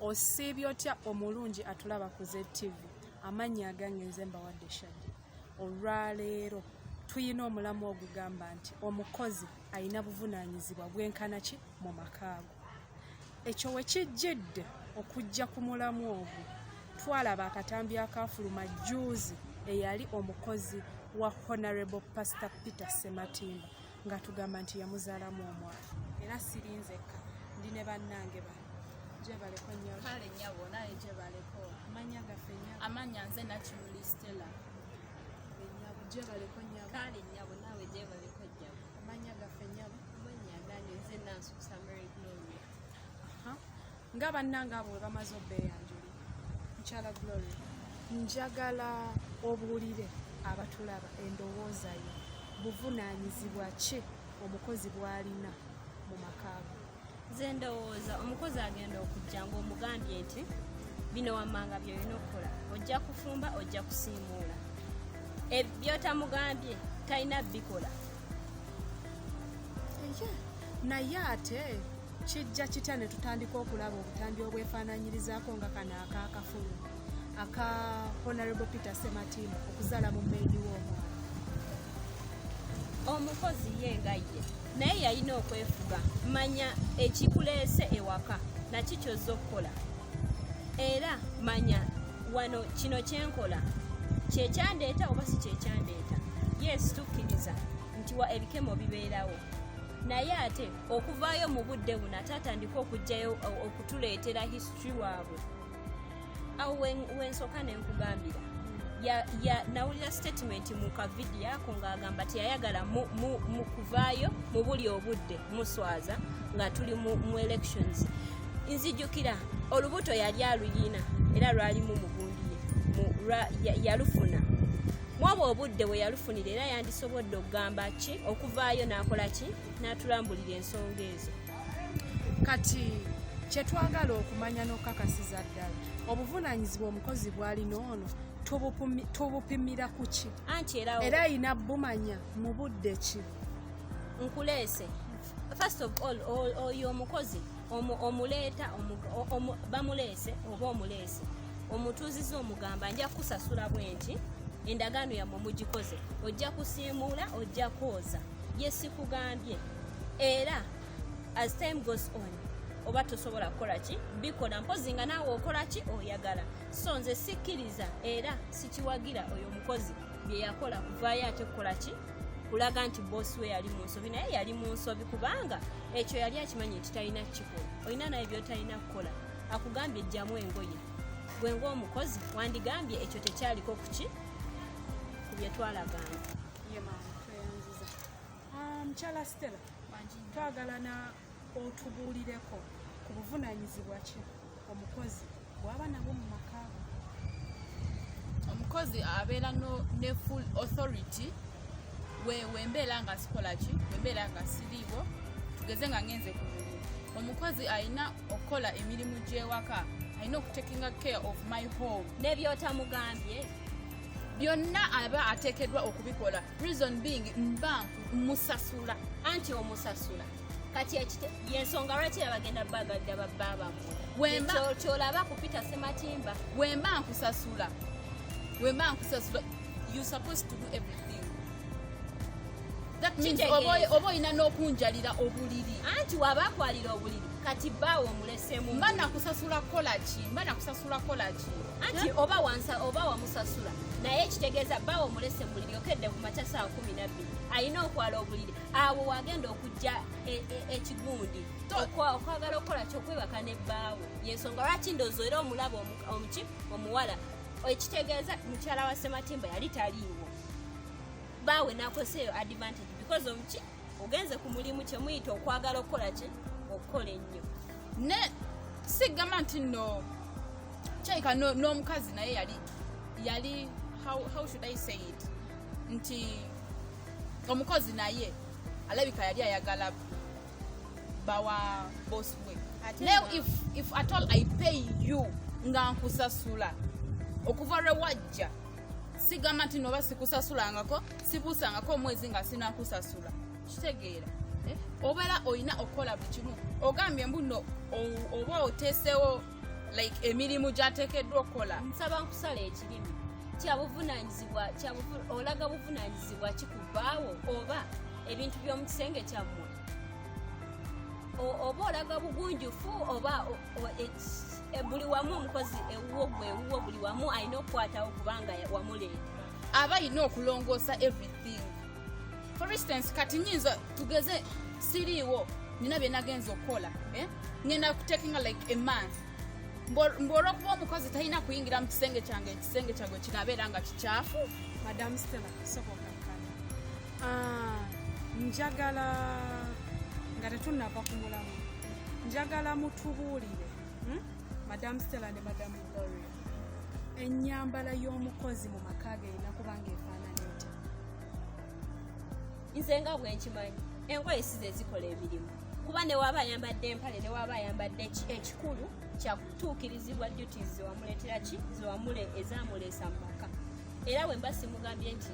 osiibye otya omulungi atulaba ku ZTV amannya agange nze mbawadde Shaddy. Olwaleero tuyina omulamu ogugamba nti omukozi alina buvunaanyizibwa bwenkana ki mu makaago. Ekyo we kijjidde okujja ku mulamu ogwo twalaba akatambi akafuluma juuzi eyali omukozi wa Honorable Pastor Peter Sematimba nga tugamba nti yamuzaalamu omwana. Era sirinzeka ndi ne bannange bano. Jebaleko nnyabo. Kale nnyabo naye jebaleko. Amanya gaffe nnyabo. Amanya nze Nakimuli Stella. Nnyabo jebaleko nnyabo. Kale nnyabo nawe jebaleko nnyabo. Amanya gaffe nnyabo. Amanya gange nze Nansusa Mary Gloria. Nga bannange abo bwe bamaze obbeeyanjuli. Mukyala Gloria, njagala obuulire abatulaba endowooza ye buvunaanyizibwa ki omukozi bw'alina mu makaago. Nze ndowooza omukozi agenda okujja ng'omugambye nti bino wammanga by'olina okukola, ojja kufumba ojja kusiimuula, by'otamugambye talina bikola. Naye ate kijja kitya ne tutandika okulaba obutambi obwefaananyirizaako nga kano akaakafulu aka Honorable Peter Sematimba okuzaala mu mmeedi w'omwana. Omukozi ye nga ye naye yalina okwefuga, manya ekikuleese ewaka naki kyozza okukola, era manya wano kino kyenkola kyekyandeeta oba si kyekyandeeta. Yes, tukkiriza nti ebikemo bibeerawo, naye ate okuvaayo mu budde buno ate atandika okujjayo okutuleetera history waabwe. Awo wensooka ne nkugambira nawulira statement mu kavidiyo ako ng'agamba teyayagala mu kuvaayo mu buli obudde muswaza nga tuli mu elections. Nzijukira olubuto yali aluyina era lwalimu mugundi yalufuna mwaba obudde bwe yalufunira, era yandisobodde okugamba ki okuvaayo n'akola ki n'atulambulira ensonga ezo. Kati kyetwagala okumanya n'okukakasiza ddala obuvunaanyizibwa omukozi bw'alina ono tubupimira ku ki era ayina bumanya mu budde ki? Nkuleese first of all oyo omukozi omuleeta bamuleese oba omuleese omutuuziza omugamba nja kusasula bwenti, endagaano yammwe mugikoze, ojja kusiimuula ojja kwoza, ye sikugambye. Era as time goes on oba tosobola kukola ki bikola mpozi nga naawe okola ki oyagala. So nze sikkiriza era sikiwagira oyo omukozi bye yakola kuvaayo ate kukola ki kulaga nti boosi we yali mu nsobi, naye yali mu nsobi kubanga ekyo yali akimanyi nti talina kikola. Olina naye byotalina kukola, akugambye ejjamu engoye, gwe ng'omukozi wandigambye ekyo tekyaliko kuki ku bye twalagana. Mukyala Stella, twagala na otubuulireko ku buvunaanyizibwa ki omukozi bw'aba nabwo mu makaago. Omukozi abeera ne full authority wembeera nga sikola ki, wembeera nga siriiwo, tugeze nga ngenze ku mulimu. Omukozi alina okukola emirimu gy'ewaka, alina okutekinga care of my home. N'ebyotamugambye byonna aba ateekeddwa okubikola. Reason being mba musasula. Anti omusasula kati yensonga lwaki abagenda bagadda babbaabamwe kyolaba ku Peter Sematimba. Wemba nkusasula you supposed to do everything. That means oba olina n'okunjalira obuliri. Anti waba akwalira obuliri kati bbaawe omulesemu mba nakusasula kola ki. Anti oba wamusasula naye ekitegeeza bbaawe omulese mu buliri okedde ku makya saa 12 alina okwala obuliri, awo wagenda okujja ekigundi okwagala okukola kyokwebaka ne bbaawe. Yensonga lwaki ndowooza era omulaba omuwala ekitegeeza mukyala wa Sematimba yali taliiwo, bbaawe n'akoseeyo advantage because ogenze ku mulimu kyemuyita okwagala okukola ki okukola ennyo. Ne sigamba nti nno kyayika n'omukazi naye yali how should I say it, nti omukozi naye alabika yali ayagala bawa boss we. Now if at all I pay you nga nkusasula okuva lwe wajja, sigamba nti noba sikusasulangako sibuusangako omwezi nga sinakusasula. Kitegeera obeera olina okukola buli kimu. Ogambye mbu nno oba oteesewo like emirimu gyateekeddwa okukola. Nsaba nkusala ekirimi kyabuvunaanyizibwa olaga buvunaanyizibwa kikubbaawo oba ebintu by'omu kisenge kyammwe oba olaga bugunjufu oba buli wamu omukozi ewuwo buli wamu alina okukwatawo kubanga wamuleeta aba alina okulongoosa everything. For instance kati nyinza tugeze siriiwo nina bye nagenza okukola ngenda kutekinga like a month mbwolwokuba omukozi talina kuyingira mu kisenge kyange ekisenge kyagwe kinabeera nga kikyafu. Madam Stella sobokakkana njagala nga tetunnava ku mulamu njagala mutubuulire Madam Stella ne Madam Gloria ennyambala y'omukozi mu maka ge erina kuba ng'efaanana etya? Nze nga bwe nkimanyi engoye si ze zikola emirimu kuba ne waaba ayambadde empale ne waaba ayambadde ekikulu kyakutuukirizibwa duties zewamuleetera ki ezaamuleesa mu maka. Era bwe mba simugambye nti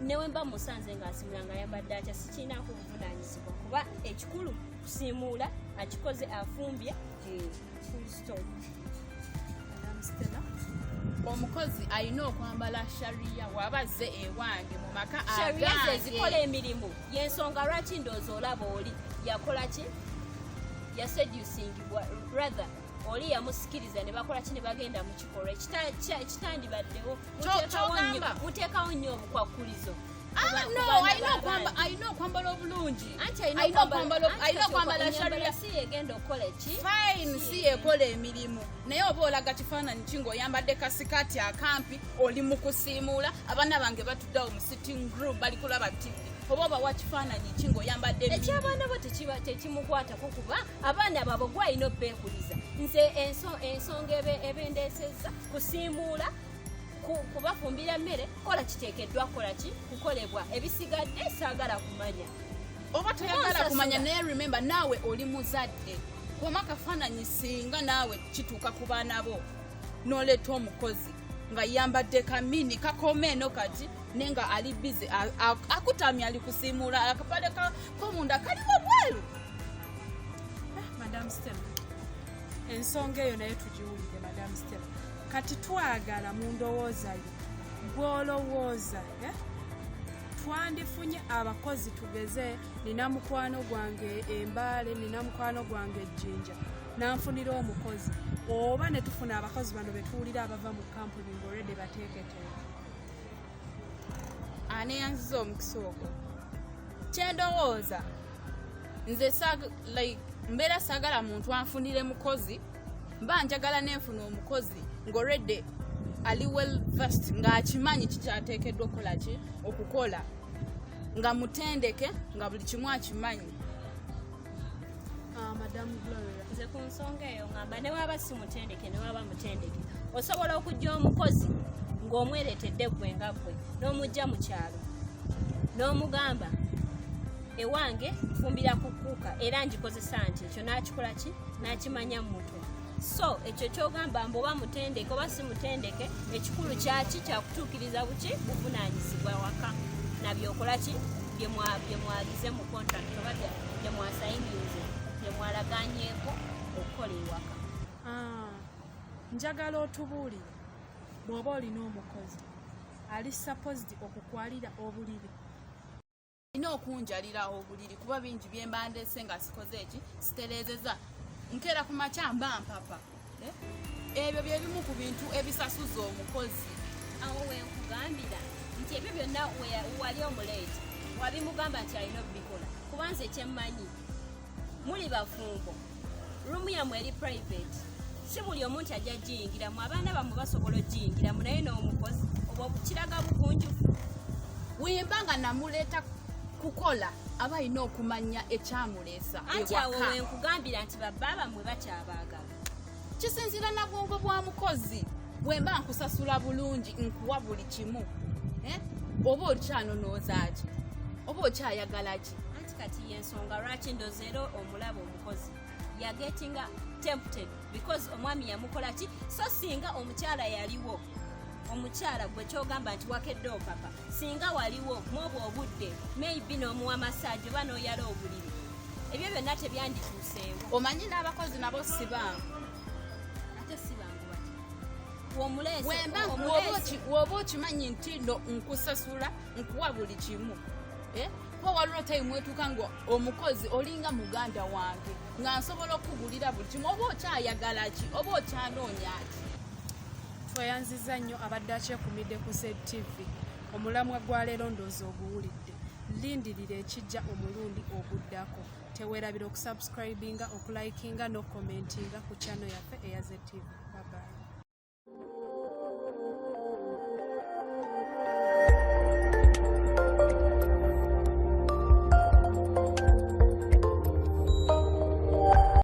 newe mba musanze ng'asimula ng'ayambadde atya sikiinaako buvunaanyizibwa kuba ekikulu kusiimuula akikoze afumbye full stop. Madam Stella omukozi alina okwambala shariya wabazze ewange mu maka shariya ze zikola emirimu y'ensonga lwaki ndowooza olaba oli yakola ki yaseducingibwa rather oli yamusikiriza ne bakola ki ne bagenda mu kikolwa ekitandibaddewo muteekawo nnyo obukwakkulizo. No, alina okwambala obulungi alina okwambala shariya si yegenda okukola ki fine si yekola emirimu naye oba olaga kifaananyi ki ng'oyambadde kasikati akampi oli mu kusiimuula abaana bange batuddewo mu sitting room bali kulaba TV oba obawa kifaananyi ki ng'oyambadde ekyabaana bo tekimukwatako kuba abaana babo gwalina obbeekuliza. Nze ensonga ebendeesezza kusiimuula kubafumbira mmere kola kiteekeddwa kola ki kukolebwa ebisigadde saagala kumanya oba toyagala kumanya naye remember naawe oli muzadde kuba kafaananyi singa naawe kituuka ku baana bo n'oleeta omukozi nga yambadde kamini kakoma eno kati naye nga ali bize akutamya ali kusiimuula akapale komunda kaliwo bweru. Madam Stella ensonga eyo naye tugiwulire. Madam Stella kati twagala mu ndowooza yo gw'olowooza twandifunye abakozi tugeze nina mukwano gwange Embaale nina mukwano gwange Ejjinja nanfunira omukozi oba ne tufuna abakozi bano betuwulira abava mu kampuni ng'olwedde bateeketeeke. Ani yanziza omukisa ogwo kyendowooza nze mbeera saagala muntu anfunire mukozi mba njagala nenfuna omukozi ng'olwedde ali well versed ng'akimanyi kikyateekeddwa okukola ki okukola nga mutendeke nga buli kimu akimanyi. Madam Gloria nze ku nsonga eyo ngamba ne waaba si mutendeke ne waaba mutendeke osobola okujja omukozi ng'omwereetedde gwe nga gwe n'omujja mu kyalo n'omugamba ewange nfumbira ku kuuka era ngikozesa nti ekyo n'akikola ki n'akimanya mu mutwe. So ekyo kyogamba mboba mutendeke oba si mutendeke ekikulu kyaki kyakutuukiriza buki buvunaanyizibwa waka nabyokola ki bye mwagize mu contract oba bye mwasayingize bye mwalaganyeeko okukola ewaka. Njagala otubuulire bw'oba olina omukozi ali supposed okukwalira obuliri. Alina okunjalira obuliri kuba bingi bye mbandeese nga sikoze eki sitereezeza nkeera ku makya mba mpapa ebyo bye bimu ku bintu ebisasuza omukozi. Awo wenkugambira nti ebyo byonna wali omuleeti wabimugamba nti alina obikola kuba nze kyemmanyi muli bafumbo ruumu yammwe eri private si buli omuntu ajja giyingiramu abaana bammwe basobola ogiyingiramu naye n'omukozi oba kiraga bugunjufu. Wemba nga namuleeta kukola aba alina okumanya ekyamuleesa ewaka. Anti awo wenkugambira nti babba bammwe bakyabaagala. Kisinzira na bwongo bwa mukozi bwemba nkusasula bulungi nkuwa buli kimu oba okyanonooza ki oba okyayagala ki. Anti kati yensonga lwaki ndozeero omulaba omukozi yagetinga tempted because omwami yamukola ki so singa omukyala yaliwo omukyala gwe kyogamba nti wakeddewo papa singa waliwo mwobwa obudde maybe n'omuwa massage oba n'oyala obuliri ebyo byonna tebyandituuseewo. Omanyi n'abakozi nabo sibangu woba okimanyi nti no nkusasula nkuwa buli kimu kuba waliwo tayimu etuuka nga omukozi olinga muganda wange nga nsobola okugulira buli kimu oba okyayagala ki oba okyanoonya ki. tweyanziza nnyo abadde akyekumidde ku ZTV. Omulamwa gwa leero ndoozi oguwulidde. Lindirira ekijja omulundi oguddako. Teweerabira okusubscribinga, okulayikinga n'okukomentinga ku channel yaffe eya ZTV. Bye bye.